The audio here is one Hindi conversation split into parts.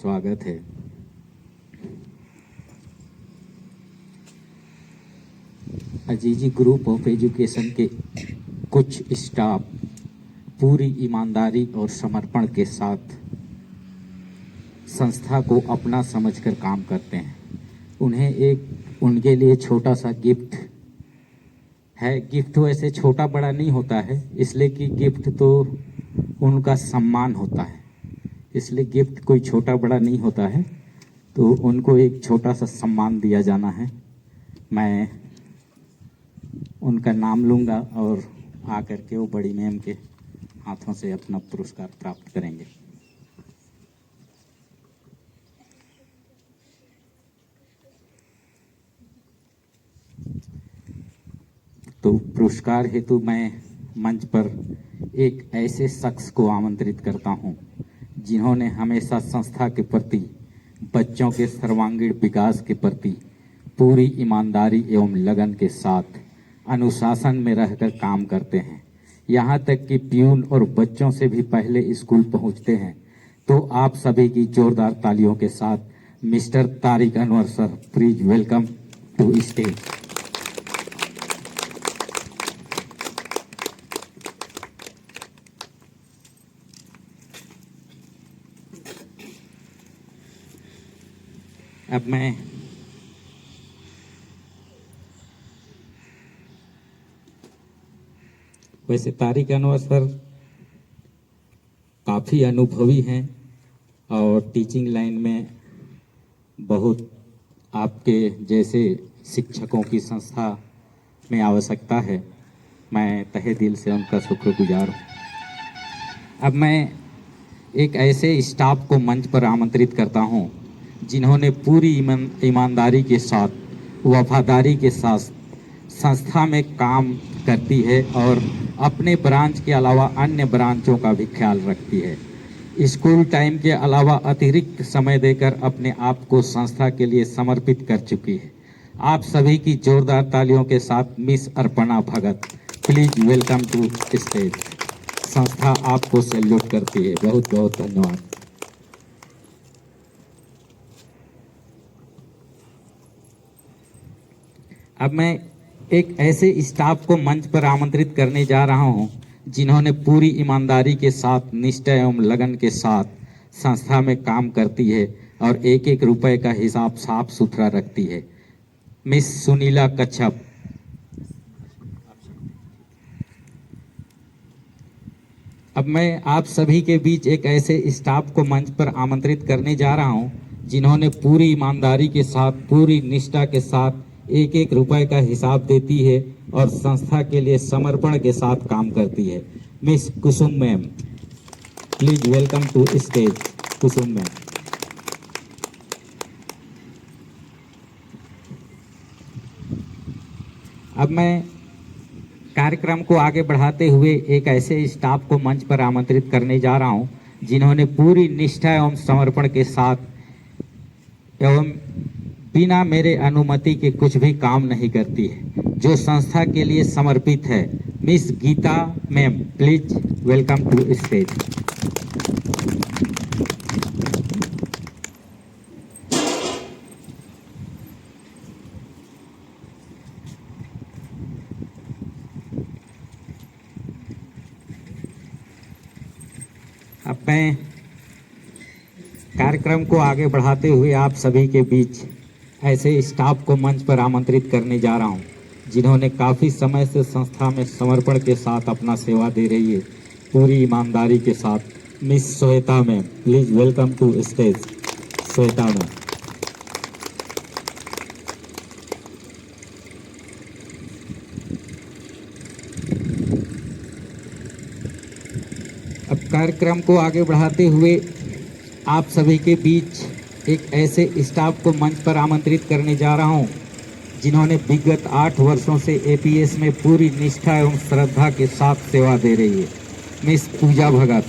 स्वागत है। अजीजी ग्रुप ऑफ एजुकेशन के कुछ स्टाफ पूरी ईमानदारी और समर्पण के साथ संस्था को अपना समझकर काम करते हैं। उनके लिए छोटा सा गिफ्ट है। गिफ्ट वैसे छोटा बड़ा नहीं होता है, इसलिए कि गिफ्ट तो उनका सम्मान होता है, इसलिए गिफ्ट कोई छोटा बड़ा नहीं होता है। तो उनको एक छोटा सा सम्मान दिया जाना है। मैं उनका नाम लूँगा और आकर के वो बड़ी मैम के हाथों से अपना पुरस्कार प्राप्त करेंगे। तो पुरस्कार हेतु मैं मंच पर एक ऐसे शख्स को आमंत्रित करता हूं, जिन्होंने हमेशा संस्था के प्रति, बच्चों के सर्वांगीण विकास के प्रति पूरी ईमानदारी एवं लगन के साथ अनुशासन में रहकर काम करते हैं। यहाँ तक कि प्यून और बच्चों से भी पहले स्कूल पहुँचते हैं। तो आप सभी की जोरदार तालियों के साथ mister Tariq Anwar sir, please welcome to stage. अब मैं वैसे तारिक अनवर सर काफ़ी अनुभवी हैं और टीचिंग लाइन में बहुत आपके जैसे शिक्षकों की संस्था में आवश्यकता है। मैं तहे दिल से उनका शुक्रगुजार हूँ। अब मैं एक ऐसे स्टाफ को मंच पर आमंत्रित करता हूँ, जिन्होंने पूरी ईमानदारी के साथ, वफादारी के साथ संस्था में काम करती है और अपने ब्रांच के अलावा अन्य ब्रांचों का भी ख्याल रखती है। स्कूल टाइम के अलावा अतिरिक्त समय देकर अपने आप को संस्था के लिए समर्पित कर चुकी है। आप सभी की जोरदार तालियों के साथ miss Arpana Bhagat, please welcome to stage. संस्था आपको सैल्यूट करती है। बहुत बहुत धन्यवाद। अब मैं एक ऐसे स्टाफ को मंच पर आमंत्रित करने जा रहा हूं, जिन्होंने पूरी ईमानदारी के साथ, निष्ठा एवं लगन के साथ संस्था में काम करती है और एक एक रुपए का हिसाब साफ सुथरा रखती है। मिस सुनीला कच्छप। अब मैं आप सभी के बीच एक ऐसे स्टाफ को मंच पर आमंत्रित करने जा रहा हूं, जिन्होंने पूरी ईमानदारी के साथ, पूरी निष्ठा के साथ एक एक रुपए का हिसाब देती है और संस्था के लिए समर्पण के साथ काम करती है। Miss Kusum ma'am, please welcome to stage. Kusum ma'am. अब मैं कार्यक्रम को आगे बढ़ाते हुए एक ऐसे स्टाफ को मंच पर आमंत्रित करने जा रहा हूं, जिन्होंने पूरी निष्ठा एवं समर्पण के साथ एवं बिना मेरे अनुमति के कुछ भी काम नहीं करती है, जो संस्था के लिए समर्पित है। Miss Geeta ma'am, please welcome to stage. अब मैं कार्यक्रम को आगे बढ़ाते हुए आप सभी के बीच ऐसे स्टाफ को मंच पर आमंत्रित करने जा रहा हूं, जिन्होंने काफ़ी समय से संस्था में समर्पण के साथ अपना सेवा दे रही है, पूरी ईमानदारी के साथ। Miss Shweta ma'am, please welcome to stage. Shweta ma'am. अब कार्यक्रम को आगे बढ़ाते हुए आप सभी के बीच एक ऐसे स्टाफ को मंच पर आमंत्रित करने जा रहा हूं, जिन्होंने विगत 8 वर्षों से एपीएस में पूरी निष्ठा एवं श्रद्धा के साथ सेवा दे रही है। मिस पूजा भगत।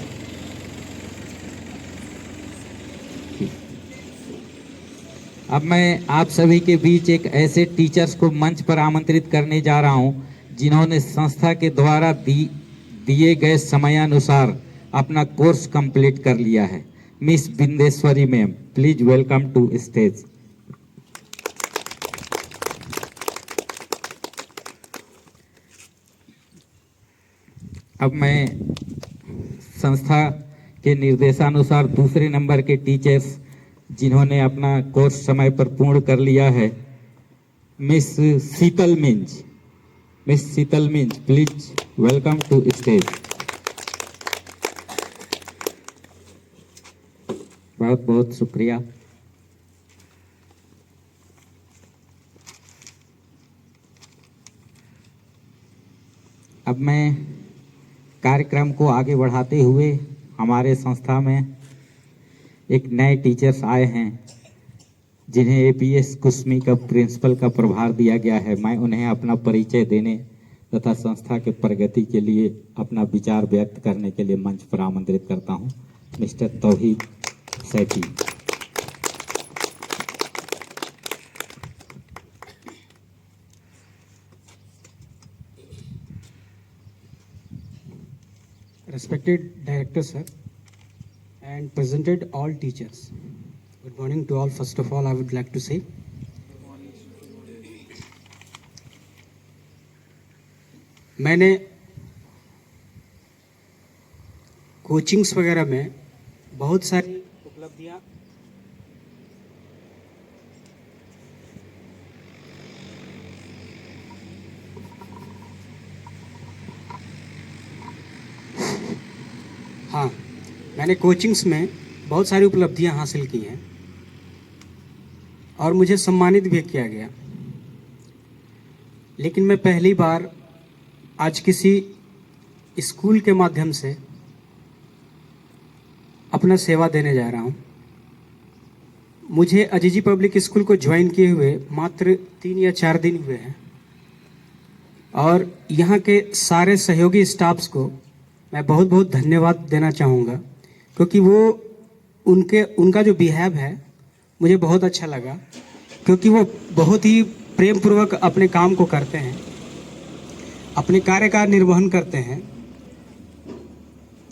अब मैं आप सभी के बीच एक ऐसे टीचर्स को मंच पर आमंत्रित करने जा रहा हूं, जिन्होंने संस्था के द्वारा दिए गए समयानुसार अपना कोर्स कंप्लीट कर लिया है। Miss Bindeshwari ma'am, Please welcome to stage. अब मैं संस्था के निर्देशानुसार दूसरे नंबर के टीचर्स जिन्होंने अपना कोर्स समय पर पूर्ण कर लिया है, miss Sheetal Minj, please welcome to stage. बहुत बहुत शुक्रिया। अब मैं कार्यक्रम को आगे बढ़ाते हुए हमारे संस्था में एक नए टीचर्स आए हैं जिन्हें एपीएस कुसमी का प्रिंसिपल का प्रभार दिया गया है। मैं उन्हें अपना परिचय देने तथा संस्था के प्रगति के लिए अपना विचार व्यक्त करने के लिए मंच पर आमंत्रित करता हूं। Mister Tauheed Saifi. Respected Director Sir and presented all teachers. Good morning to all. First of all, I would like to say मैंने कोचिंग्स वगैरह में बहुत सारी उपलब्धियां हाँ, मैंने कोचिंग्स में बहुत सारी उपलब्धियां हासिल की हैं और मुझे सम्मानित भी किया गया। लेकिन मैं पहली बार आज किसी स्कूल के माध्यम से अपना सेवा देने जा रहा हूं। मुझे अजीजी पब्लिक स्कूल को ज्वाइन किए हुए मात्र 3 या 4 दिन हुए हैं और यहाँ के सारे सहयोगी स्टाफ्स को मैं बहुत बहुत धन्यवाद देना चाहूँगा, क्योंकि वो उनका जो बिहेव है मुझे बहुत अच्छा लगा, क्योंकि वो बहुत ही प्रेम पूर्वक अपने काम को करते हैं, अपने कार्य का निर्वहन करते हैं।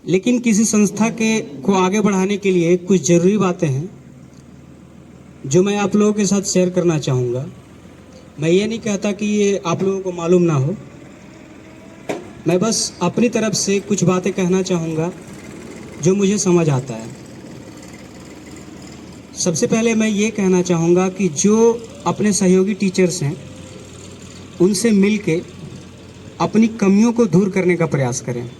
लेकिन किसी संस्था को आगे बढ़ाने के लिए कुछ ज़रूरी बातें हैं जो मैं आप लोगों के साथ शेयर करना चाहूँगा। मैं ये नहीं कहता कि ये आप लोगों को मालूम ना हो, मैं बस अपनी तरफ से कुछ बातें कहना चाहूँगा जो मुझे समझ आता है। सबसे पहले मैं ये कहना चाहूँगा कि जो अपने सहयोगी टीचर्स हैं उनसे मिलके अपनी कमियों को दूर करने का प्रयास करें।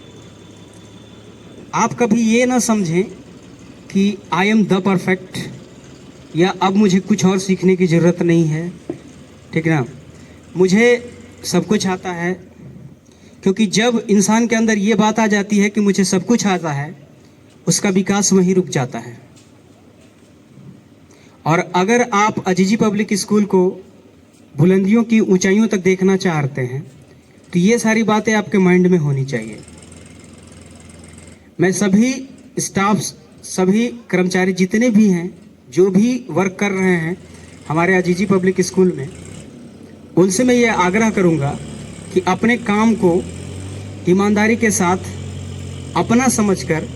आप कभी ये ना समझें कि आई एम द परफेक्ट या अब मुझे कुछ और सीखने की ज़रूरत नहीं है, ठीक ना। मुझे सब कुछ आता है, क्योंकि जब इंसान के अंदर ये बात आ जाती है कि मुझे सब कुछ आता है, उसका विकास वहीं रुक जाता है। और अगर आप अजीजी पब्लिक स्कूल को बुलंदियों की ऊंचाइयों तक देखना चाहते हैं तो ये सारी बातें आपके माइंड में होनी चाहिए। मैं सभी स्टाफ्स, सभी कर्मचारी जितने भी हैं, जो भी वर्क कर रहे हैं हमारे अजीजी पब्लिक स्कूल में, उनसे मैं ये आग्रह करूँगा कि अपने काम को ईमानदारी के साथ अपना समझकर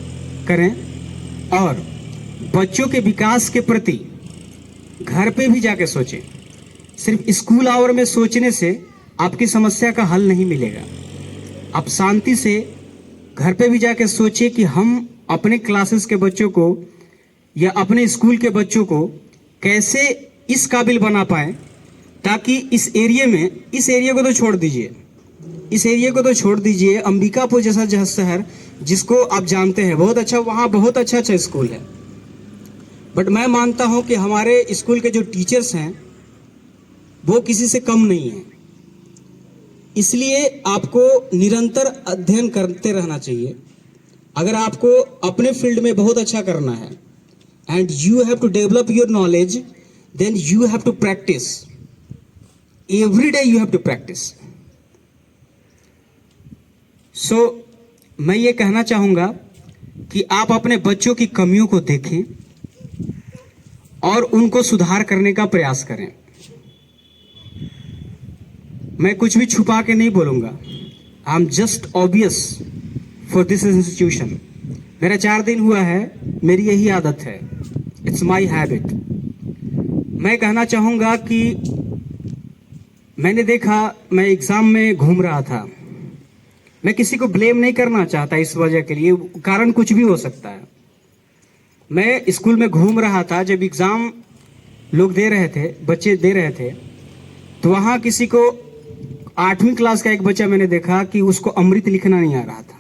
करें और बच्चों के विकास के प्रति घर पे भी जाके सोचें। सिर्फ स्कूल आवर में सोचने से आपकी समस्या का हल नहीं मिलेगा। आप शांति से घर पे भी जाके सोचिए कि हम अपने क्लासेस के बच्चों को या अपने स्कूल के बच्चों को कैसे इस काबिल बना पाएं ताकि इस एरिया को तो छोड़ दीजिए, अंबिकापुर जैसा शहर जिसको आप जानते हैं बहुत अच्छा, वहाँ बहुत अच्छा स्कूल है, बट मैं मानता हूँ कि हमारे स्कूल के जो टीचर्स हैं वो किसी से कम नहीं है। इसलिए आपको निरंतर अध्ययन करते रहना चाहिए। अगर आपको अपने फील्ड में बहुत अच्छा करना है and you have to develop your knowledge, then you have to practice every day, you have to practice. So मैं ये कहना चाहूँगा कि आप अपने बच्चों की कमियों को देखें और उनको सुधार करने का प्रयास करें। मैं कुछ भी छुपा के नहीं बोलूँगा। I am just obvious for this institution. मेरा 4 दिन हुआ है, मेरी यही आदत है। It's it's my habit. मैं कहना चाहूँगा कि मैंने देखा, मैं एग्ज़ाम में घूम रहा था। मैं किसी को ब्लेम नहीं करना चाहता इस वजह के लिए, कारण कुछ भी हो सकता है। मैं स्कूल में घूम रहा था, जब एग्ज़ाम लोग दे रहे थे, बच्चे दे रहे थे, तो वहाँ किसी को 8वीं क्लास का एक बच्चा मैंने देखा कि उसको अमृत लिखना नहीं आ रहा था।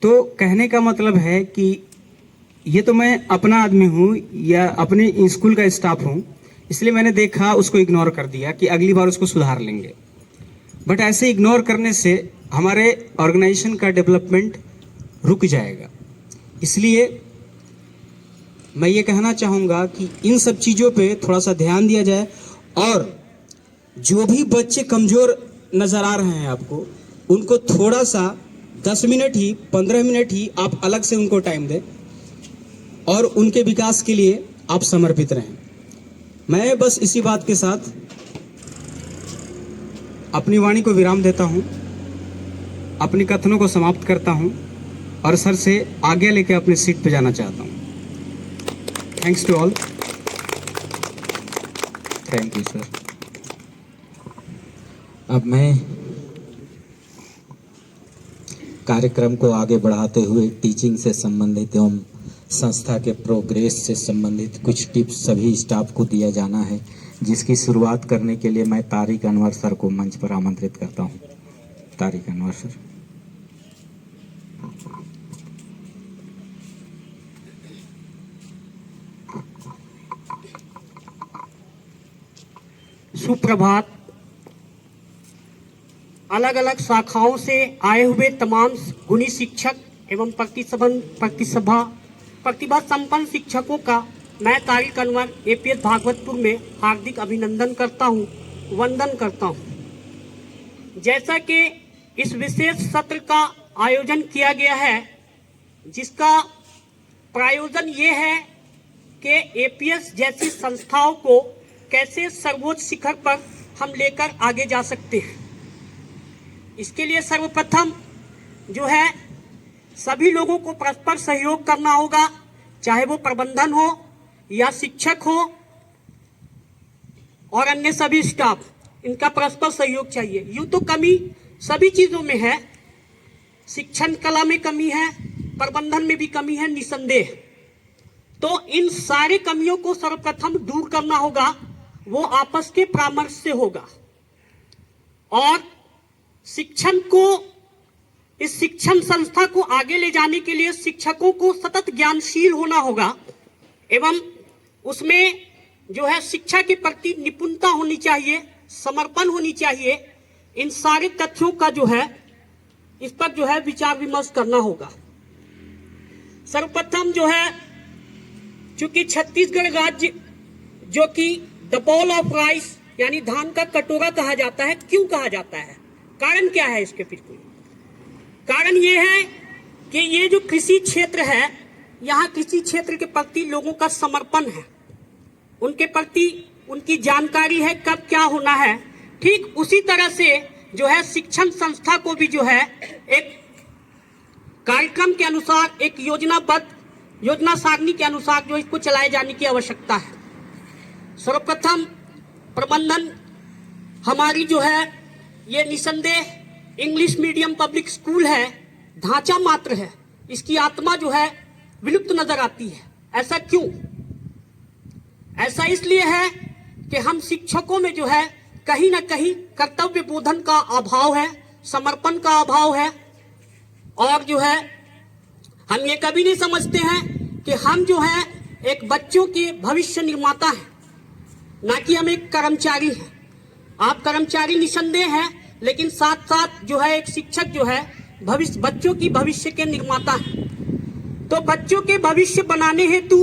तो कहने का मतलब है कि ये तो मैं अपना आदमी हूँ या अपने स्कूल का स्टाफ हूँ, इसलिए मैंने देखा, उसको इग्नोर कर दिया कि अगली बार उसको सुधार लेंगे। बट ऐसे इग्नोर करने से हमारे ऑर्गेनाइजेशन का डेवलपमेंट रुक जाएगा। इसलिए मैं ये कहना चाहूँगा कि इन सब चीज़ों पे थोड़ा सा ध्यान दिया जाए, और जो भी बच्चे कमज़ोर नज़र आ रहे हैं आपको, उनको थोड़ा सा 10 मिनट ही 15 मिनट ही आप अलग से उनको टाइम दें और उनके विकास के लिए आप समर्पित रहें। मैं बस इसी बात के साथ अपनी वाणी को विराम देता हूं, अपनी कथनों को समाप्त करता हूं और सर से आगे लेके अपनी सीट पे जाना चाहता हूं। Thanks to all. Thank you sir. अब मैं कार्यक्रम को आगे बढ़ाते हुए टीचिंग से संबंधित एवं संस्था के प्रोग्रेस से संबंधित कुछ टिप्स सभी स्टाफ को दिया जाना है, जिसकी शुरुआत करने के लिए मैं तारिक अनवर सर को मंच पर आमंत्रित करता हूं। तारिक अनवर सर। सुप्रभात। अलग अलग शाखाओं से आए हुए तमाम गुणी शिक्षक एवं प्रतिभा संपन्न शिक्षकों का मैं तारिक अनवर एपीएस भागवतपुर में हार्दिक अभिनंदन करता हूं, वंदन करता हूं। जैसा कि इस विशेष सत्र का आयोजन किया गया है, जिसका प्रायोजन ये है कि एपीएस जैसी संस्थाओं को कैसे सर्वोच्च शिखर पर हम लेकर आगे जा सकते हैं। इसके लिए सर्वप्रथम जो है सभी लोगों को परस्पर सहयोग करना होगा, चाहे वो प्रबंधन हो या शिक्षक हो और अन्य सभी स्टाफ, इनका परस्पर सहयोग चाहिए। यूं तो कमी सभी चीजों में है, शिक्षण कला में कमी है, प्रबंधन में भी कमी है निसंदेह। तो इन सारी कमियों को सर्वप्रथम दूर करना होगा, वो आपस के परामर्श से होगा। और शिक्षण को, इस शिक्षण संस्था को आगे ले जाने के लिए शिक्षकों को सतत ज्ञानशील होना होगा एवं उसमें जो है शिक्षा के प्रति निपुणता होनी चाहिए, समर्पण होनी चाहिए। इन सारे तथ्यों का जो है इस पर जो है विचार विमर्श करना होगा। सर्वप्रथम जो है, चूंकि छत्तीसगढ़ राज्य जो कि द बॉल ऑफ राइस यानी धान का कटोरा कहा जाता है, क्यों कहा जाता है, कारण क्या है इसके पीछे? कारण ये है कि ये जो कृषि क्षेत्र है, यहाँ कृषि क्षेत्र के प्रति लोगों का समर्पण है, उनके प्रति उनकी जानकारी है कब क्या होना है। ठीक उसी तरह से जो है शिक्षण संस्था को भी जो है एक कार्यक्रम के अनुसार, एक योजनाबद्ध योजना सारणी के अनुसार जो इसको चलाए जाने की आवश्यकता है। सर्वप्रथम प्रबंधन हमारी जो है ये निसंदेह इंग्लिश मीडियम पब्लिक स्कूल है, ढांचा मात्र है, इसकी आत्मा जो है विलुप्त नजर आती है। ऐसा क्यों? ऐसा इसलिए है कि हम शिक्षकों में जो है कहीं ना कहीं कर्तव्य बोधन का अभाव है, समर्पण का अभाव है, और जो है हम ये कभी नहीं समझते हैं कि हम जो है एक बच्चों के भविष्य निर्माता हैं, ना कि हम एक कर्मचारी हैं। आप कर्मचारी निसंदेह हैं, लेकिन साथ साथ जो है एक शिक्षक जो है भविष्य, बच्चों की भविष्य के निर्माता है। तो बच्चों के भविष्य बनाने हेतु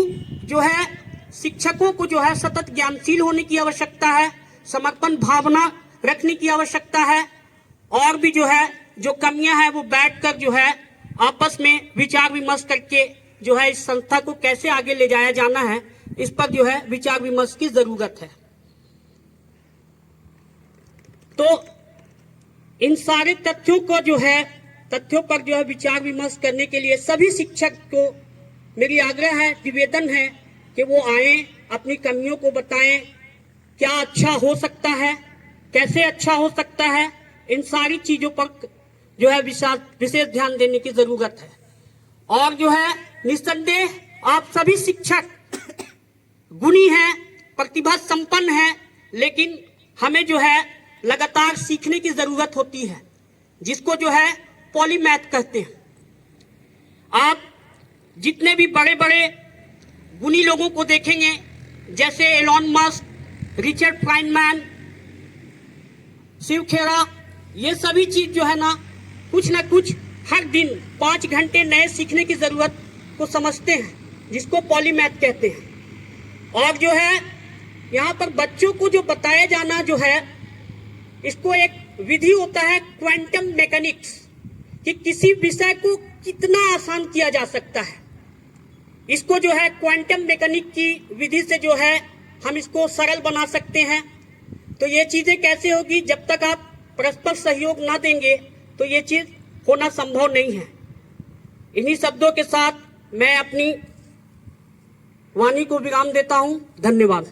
जो है शिक्षकों को जो है सतत ज्ञानशील होने की आवश्यकता है, समर्पण भावना रखने की आवश्यकता है, और भी जो है जो कमियां हैं वो बैठकर जो है आपस में विचार विमर्श करके जो है इस संस्था को कैसे आगे ले जाया जाना है, इस पर जो है विचार विमर्श की जरूरत है। तो इन सारे तथ्यों को जो है तथ्यों पर जो है विचार विमर्श करने के लिए सभी शिक्षक को मेरी आग्रह है, निवेदन है कि वो आए, अपनी कमियों को बताएं, क्या अच्छा हो सकता है, कैसे अच्छा हो सकता है, इन सारी चीजों पर जो है विशेष ध्यान देने की जरूरत है। और जो है निस्संदेह आप सभी शिक्षक गुणी हैं, प्रतिभा संपन्न हैं, लेकिन हमें जो है लगातार सीखने की जरूरत होती है, जिसको जो है पॉलीमैथ कहते हैं। आप जितने भी बड़े बड़े गुणी लोगों को देखेंगे, जैसे Elon Musk, Richard Feynman, Shiv Khera, ये सभी चीज जो है ना कुछ हर दिन 5 घंटे नए सीखने की जरूरत को समझते हैं, जिसको पॉलीमैथ कहते हैं। और जो है यहाँ पर बच्चों को जो बताया जाना जो है, इसको एक विधि होता है क्वांटम मैकेनिक्स, कि किसी विषय को कितना आसान किया जा सकता है। इसको जो है क्वांटम मैकेनिक की विधि से जो है हम इसको सरल बना सकते हैं। तो ये चीजें कैसे होगी, जब तक आप परस्पर सहयोग ना देंगे तो ये चीज होना संभव नहीं है। इन्हीं शब्दों के साथ मैं अपनी वाणी को विराम देता हूं। धन्यवाद।